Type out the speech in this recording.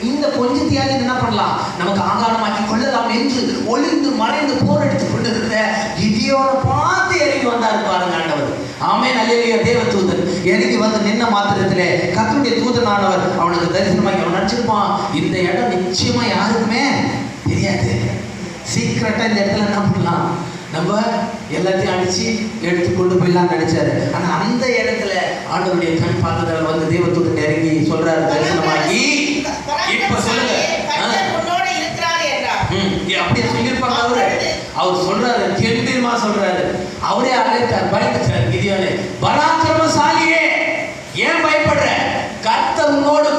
இந்த கொஞ்சத்தையாவது என்ன பண்ணலாம், நமக்கு ஆகாரமாக்கி கொள்ளலாம் என்று ஒளிந்து மறைந்து போர் எடுத்துக் கொண்டிருந்த கிதியோனை பார்த்து இறங்கி வந்தார் பாருங்க ஆண்டவர். ஆமென், அல்லேலூயா. தேவ தூதன் இறங்கி வந்து நின்ன மாத்திரத்திலே கர்த்தருடைய தூதனானவர் அவனுக்கு தரிசனமாகி அவன் நினைச்சிருப்பான், இந்த இடம் நிச்சயமா யாருக்குமே தெரியாது, சீக்கிரட்டா இந்த இடத்துல என்ன பண்ணலாம், நம்ம எல்லாத்தையும் அடிச்சு எடுத்து கொண்டு போயிடலாம் நினைச்சாரு. ஆனா அந்த இடத்துல ஆண்டவருடைய கண் பார்த்துதல் வந்து தேவதூதன் இறங்கி சொல்றாரு தரிசனமாகி, இப்ப சொல்லுங்க அப்படியே சொல்லியிருப்பாங்க. அவர் சொல்றாரு, கெம்பீரமா சொல்றாரு, அவரே அழைத்தார், பயந்துட்டார் கிதியோனே, பராக்கிரமசாலியே ஏன் பயப்படுற, கர்த்தர் உன்னோடு